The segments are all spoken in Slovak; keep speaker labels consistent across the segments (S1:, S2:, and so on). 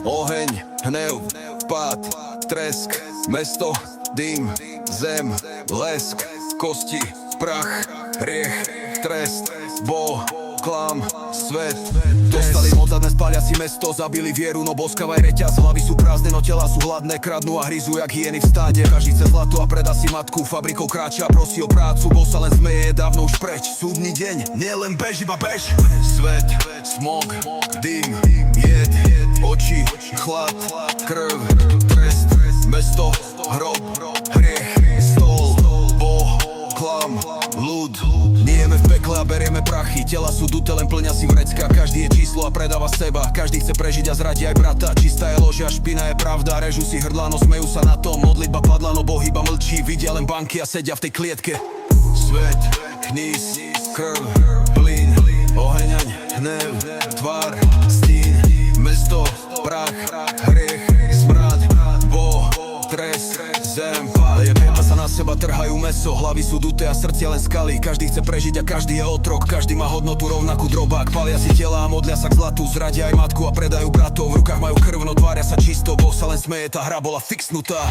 S1: Oheň, hnev, pád, tresk, mesto, dym, zem, lesk, kosti, prach, hriech, trest, Boh, klam, svet. Dostali moc a dnes pália si mesto, zabili vieru, no boskávaj reťaz. Hlavy sú prázdne, no tela sú hladné, kradnú a hryzú jak hyeny v stáde. Každý chce zlato a predá si matku, fabrikou kráča, prosí o prácu, bo sa len smeje, je dávno už preč. Súdny deň, nie len bež, iba bež. Svet, smog, dym, jed, oči, chlad, krv, trest, mesto, hrob, hriech, stôl, Boh, klam, ľud. Nijeme v pekle a berieme prachy, tela sú duté, len plňa si vrecka. Každý je číslo a predáva seba, každý chce prežiť a zradí aj brata. Čistá je lož a špina je pravda, režu si hrdla, no smejú sa na tom. Modlitba padla, no Boh iba mlčí, vidia len banky a sedia v tej klietke. Svet, hníz, krv, plyn, oheň, hnev, tvár, stín, mesto, prach, hriech, smrad, Boh, trest, zem. A sa na seba trhajú meso, hlavy sú duté a srdcia len skaly. Každý chce prežiť a každý je otrok, každý má hodnotu rovnakú drobák. Palia si tela a modlia sa k zlatu, zradia aj matku a predajú bratov. V rukách majú krv, no tvária sa čisto, Boh sa len smeje, tá hra bola fixnutá.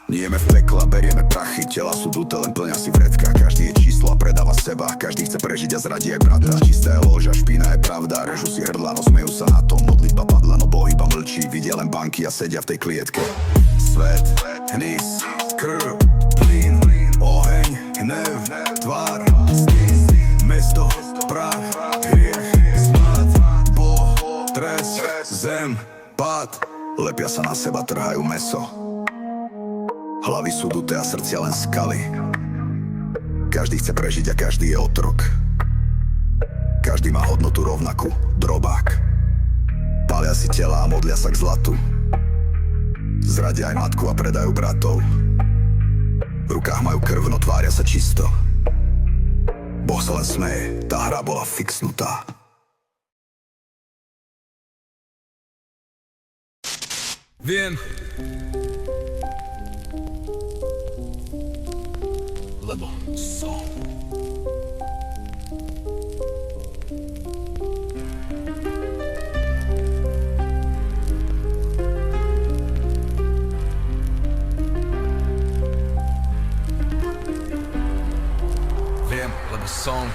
S1: Nijeme v pekle a berieme prachy, tela sú duté, len plňa si vrecka. Každý je číslo a predáva seba, každý chce prežiť a zradí aj brata. Čistá je lož a špina je pravda, režu si hrdla, no smejú sa na tom. Modlitba padla, no Boh iba mlčí, vidia len banky a sedia v tej klietke. Svet, hníz, krv, plyn, oheň, hnev, tvár, stín, mesto, prach, hriech, smrad, Boh, trest, zem, pád. Lepia sa na seba, trhajú meso, hlavy sú duté a srdcia len skaly. Každý chce prežiť a každý je otrok, každý má hodnotu rovnakú, drobák. Pália si tela a modlia sa k zlatu, zradia aj matku a predajú bratov. V rukách majú krv, no tvária sa čisto. Boh sa len smeje, tá hra bola fixnutá.
S2: Viem, lebo som. Viem, lebo som.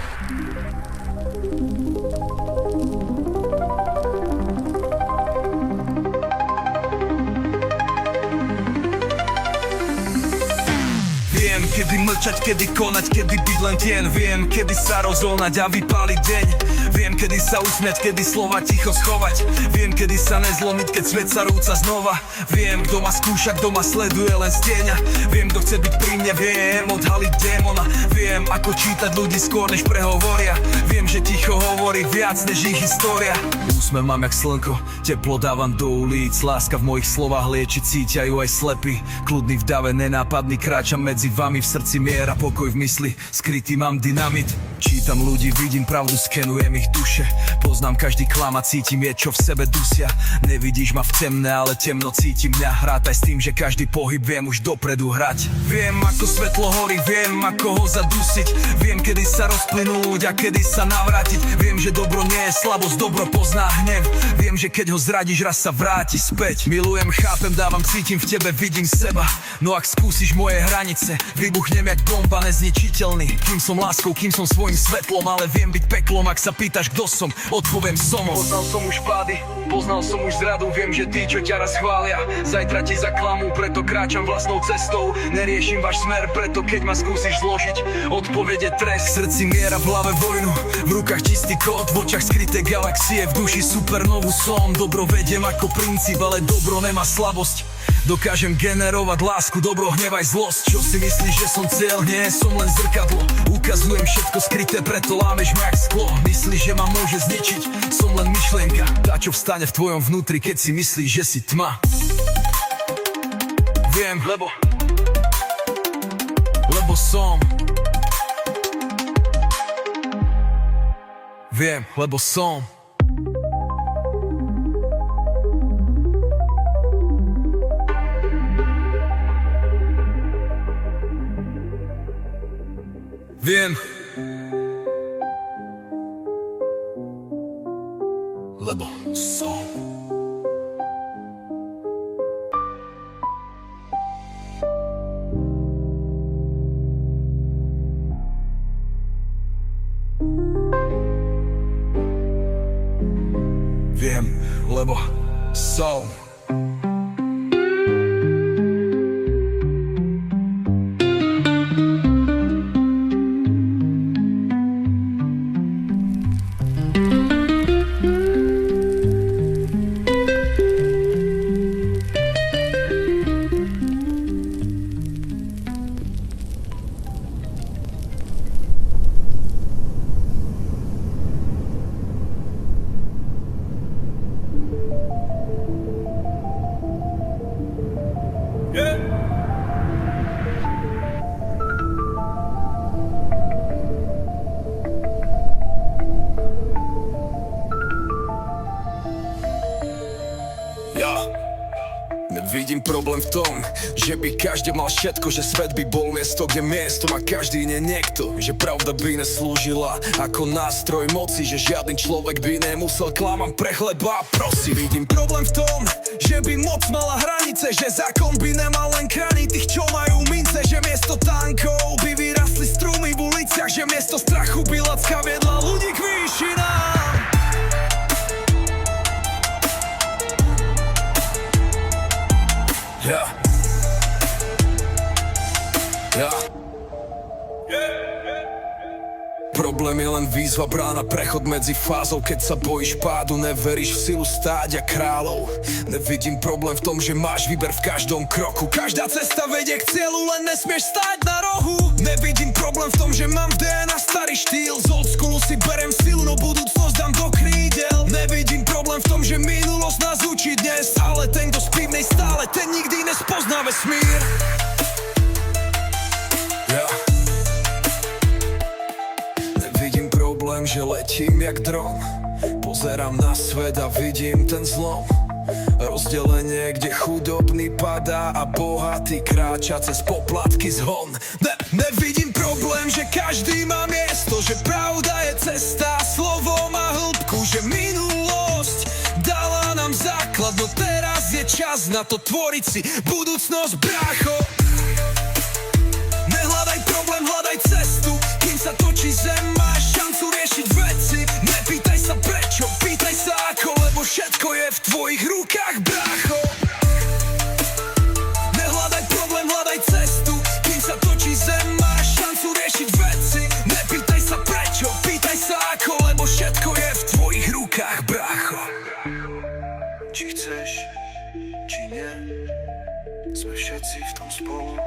S2: Viem, kedy mlčať, kedy konať, kedy byť len tien. Viem, kedy sa rozolnať a vypáliť deň. Viem, kedy sa usmiať, kedy slova ticho schovať. Viem, kedy sa nezlomiť, keď svet sa rúca znova. Viem, kto ma skúša, kto ma sleduje len z tieňa. Viem, kto chce byť pri mne, viem odhaliť démona. Viem, ako čítať ľudí skôr, než prehovoria. Viem, že ticho hovorí viac, než ich história. Úsmev mám jak slnko, teplo dávam do ulic. Láska v mojich slovách lieči, cítiajú aj slepí. Kľudný v dave, nenápadný, kráčam medzi vami. V srdci mier a pokoj v mysli, skrytý mám dynamit. Čítam ľudí, vidím pravdu, skenujem ich duše. Poznám každý klam a cítim je, čo v sebe dusia. Nevidíš ma v temne, ale temno cíti mňa. Hrátaj s tým, že každý pohyb viem už dopredu hrať. Viem, ako svetlo horí, viem, ako ho zadusiť. Viem, kedy sa rozplynúť a kedy sa navrátiť. Viem, že dobro nie je slabosť, dobro pozná hnev. Viem, že keď ho zradíš, raz sa vráti späť. Milujem, chápem, dávam, cítim v tebe, vidím seba. No ak skúsiš moje hranice, vybuch Vybuchnem jak bomba, nezničiteľný. Kým som láskou, kým som svojim svetlom, ale viem byť peklom, ak sa pýtaš kto som, odpoviem som. Poznal som už pády, poznal som už zradu. Viem, že tí, čo ťa raz chvália, zajtra ti zaklamú, preto kráčam vlastnou cestou. Neriešim váš smer, preto keď ma skúsiš zložiť, odpovede trest. V srdci miera, v hlave vojnu, v rukách čistý kód, v očiach skryté galaxie, v duši supernovú som. Dobro vediem ako princíp, ale dobro nemá slabosť. Dokážem generovať lásku, dobro, hnevaj, zlosť. Čo si myslíš, že som cieľ? Nie, som len zrkadlo. Ukazujem všetko skryté, preto lámeš ma jak sklo. Myslíš, že ma môže zničiť? Som len myšlienka, tá, čo vstane v tvojom vnútri, keď si myslíš, že si tma. Viem, lebo som. Viem, lebo som. Viem, lebo som. Viem, lebo som. Nevidím problém v tom, že by každý mal všetko, že svet by bol miesto, kde miesto má každý, nie niekto. Že pravda by neslúžila ako nástroj moci, že žiadny človek by nemusel klamať pre chleba a prosí. Vidím problém v tom, že by moc mala hranice, že zákon by nemal len chrániť tých, čo majú mince, že miesto tankov by vyrastli strumy v uliciach, že miesto strachu by lacka viedla ľudí k výšinám. Problém je len výzva, brána, prechod medzi fázou. Keď sa bojíš pádu, neveríš v silu stáť a kráľov. Nevidím problém v tom, že máš výber v každom kroku. Každá cesta vedie k cieľu, len nesmieš stáť na rohu. Nevidím problém v tom, že mám v DNA starý štýl. Z old schoolu si berem silu, no budúcnosť dám do krídel. Nevidím problém v tom, že minulosť nás učí dnes, ale ten, kto spí v nej stále, ten nikdy nespozná vesmír. Nevidím problém, že letím jak dron. Pozerám na svet a vidím ten zlom. Rozdelenie, kde chudobný padá a bohatý kráča cez poplatky zhon. Nevidím problém, že každý má miesto, že pravda je cesta, slovo má hĺbku, že minulosť dala nám základ, no teraz je čas na to tvoriť si budúcnosť, brácho. Nehľadaj problém, hľadaj cestu, kým sa točí zem, máš šancu riešiť veci. Nepýtaj sa prečo, pýtaj sa ako, lebo všetko je v tvojich rukách, brácho. Nehľadaj problém, hľadaj cestu, kým sa točí zem, máš šancu riešiť veci. Nepýtaj sa prečo, pýtaj sa ako, lebo všetko je v tvojich rukách, brácho. Či chceš, či nie, sme všetci v tom spolu.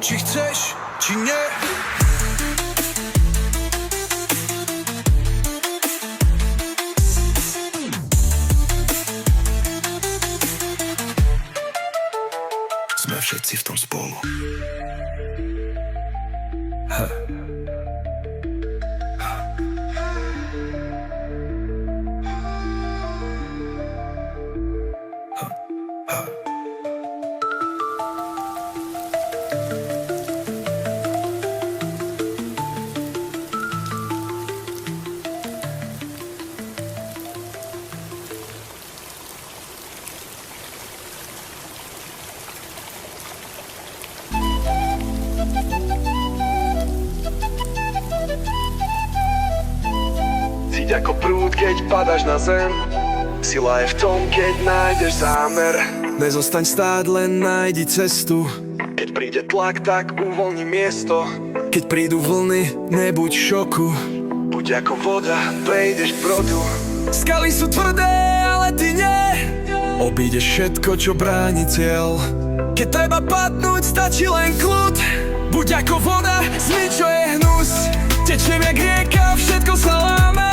S2: Či chceš, či nie. Sme všetci v tom spolu.
S3: Buď ako prúd, keď padáš na zem. Sila je v tom, keď nájdeš zámer.
S1: Nezostaň stáť, len nájdi cestu.
S3: Keď príde tlak, tak uvoľni miesto.
S1: Keď prídu vlny, nebuď v šoku.
S3: Buď ako voda, prejdeš brodu.
S1: Skaly sú tvrdé, ale ty nie. Obídeš všetko, čo bráni cieľ. Keď treba padnúť, stačí len kľud. Buď ako voda, zmi, čo je hnus. Tečiem jak rieka, všetko sa láme.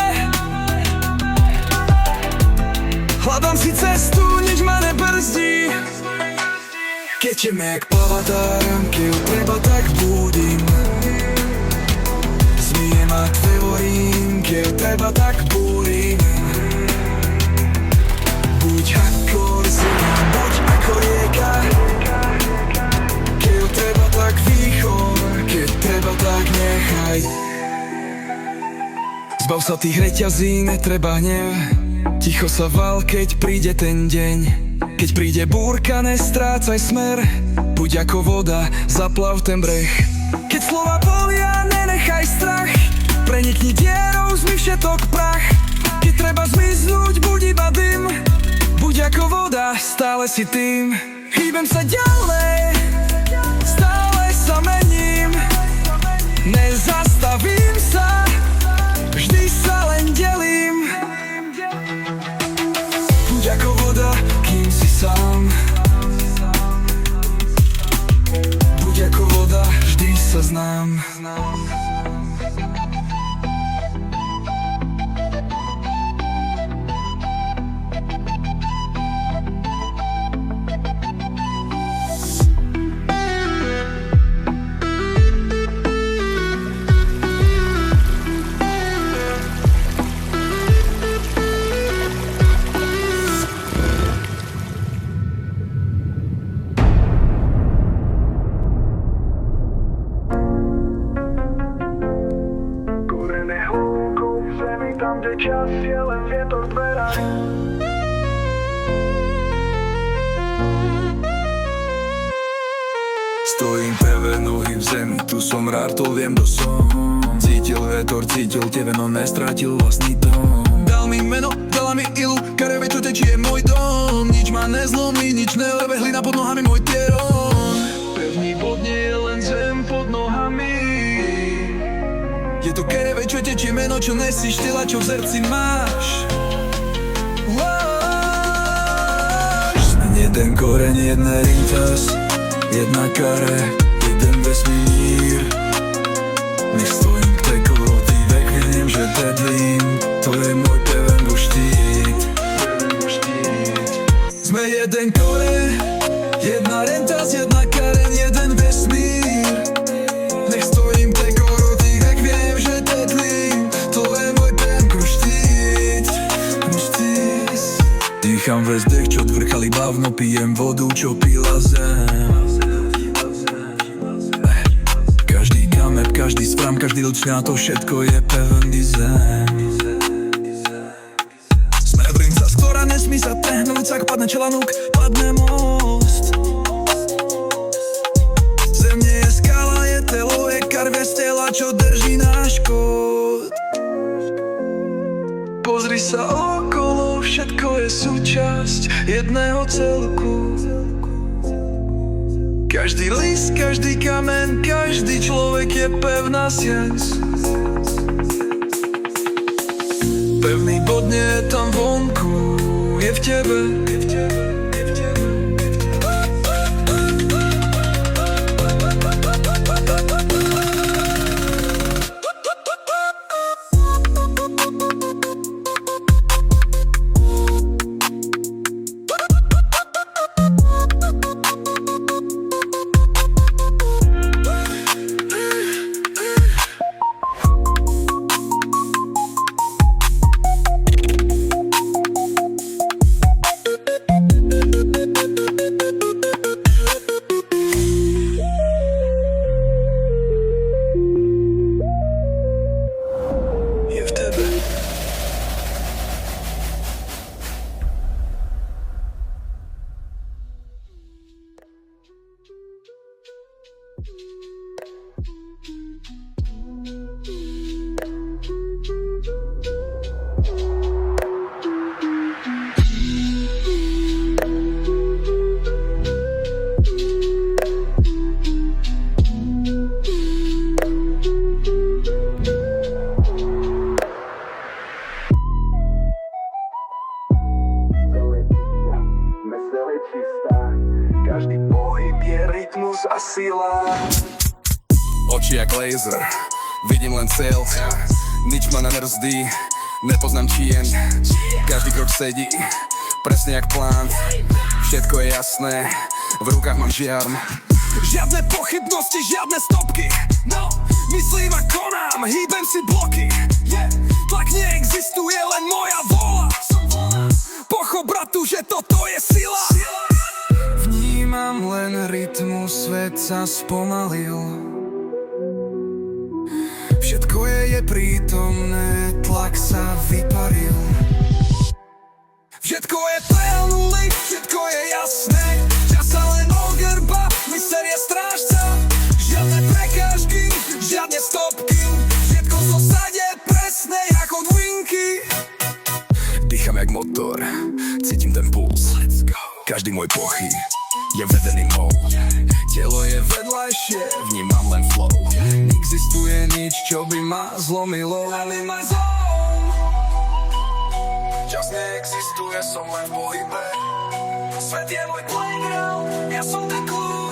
S1: Hľadám si cestu, nič ma nebrzdí. Keď teme jak plavatáram, keď treba, tak budím. Zmijem a tvorím, keď treba, tak búrim. Buď ako zem, buď ako rieka. Keď treba, tak výchor, keď treba, tak nechaj. Zbav sa tých reťazí, netreba hnev. Ticho sa val, keď príde ten deň. Keď príde búrka, nestrácaj smer. Buď ako voda, zaplav ten breh. Keď slova bolia, nenechaj strach. Prenikni dierou, zmi všetok prach. Keď treba zmiznúť, buď iba dym. Buď ako voda, stále si tým. Hýbem sa ďalej, stále sa mením. Nezastavím sa, vždy sa len delím. Buď ako voda, kým si sám. Buď ako voda, vždy sa znám.
S3: Tam, kde čas je len vietor v dverách.
S1: Stojím pevne, nohy v zemi, tu som rád, to viem, kto som. Cítil vetor, cítil tebe, no nestratil vlastný dom. Dal mi meno, dala mi ilu, kareve, čo tečie môj dom. Nič ma nezlomí, nič nerebe, hlina pod nohami môj tieron.
S3: Pevný bod nie je len zem pod nohami.
S1: Je to kereve, čo tečie meno, čo nesíš, tela, čo v zrci máš. Jeden koreň, jedna rintas, jedna kare, jeden vesmír. Nech stojím k tej koroty, vek viem, že dedlím. To je môj peven štít. Sme jeden koreň, jedna rentas, jedna karen, jeden vesmír. Nech stojím k tej koroty, vek viem, že dedlím. To je môj peven štít. Dýcham väzdech, čo dvrchal iba vno, pijem vodu, čo pila zem. Každý kamer, každý sfram, každý lučňa, to všetko je pevný zem. Sme brinca, z ktorá nesmí sa trhnúť, ak padne čelanúk, padne most. Zem nie je skala, je telo, je karve z tela, čo drží náš kód. Pozri sa okolo, všetko je súčasť jedného celku. Každý list, každý kamen, každý človek je pevná sieť. Pevný bod nie je tam vonku, je v tebe.
S3: čistá. Každý pohyb je rytmus a sila.
S1: Oči jak laser, vidím len cieľ. Nič ma nebrzdí, nepoznám čien. Každý krok sedí, presne jak plán. Všetko je jasné, v rukách mám žiarm. Žiadne pochybnosti, žiadne stopky. No, myslím a konám, hýbem si bloky. Tlak neexistuje, len moja vôľa. Pochop bratu, že toto je sila. Vnímam len rytmus, svet sa spomalil. Všetko je prítomné, tlak sa vyparil. Všetko je plnulý, všetko je jasné. Čas sa len ogrba, myseľ je strážca. Žiadne prekážky, žiadne stopky. Všetko v zosade presné ako dvinky. Dýcham jak motor, cítim ten puls. Každý môj pochyb je vedený mnou. Telo je vedľajšie, vnímam len flow. Neexistuje nič, čo by ma zlomilo. Čas neexistuje, som len v pohybe. Svet je môj playground, ja som ten kľúč.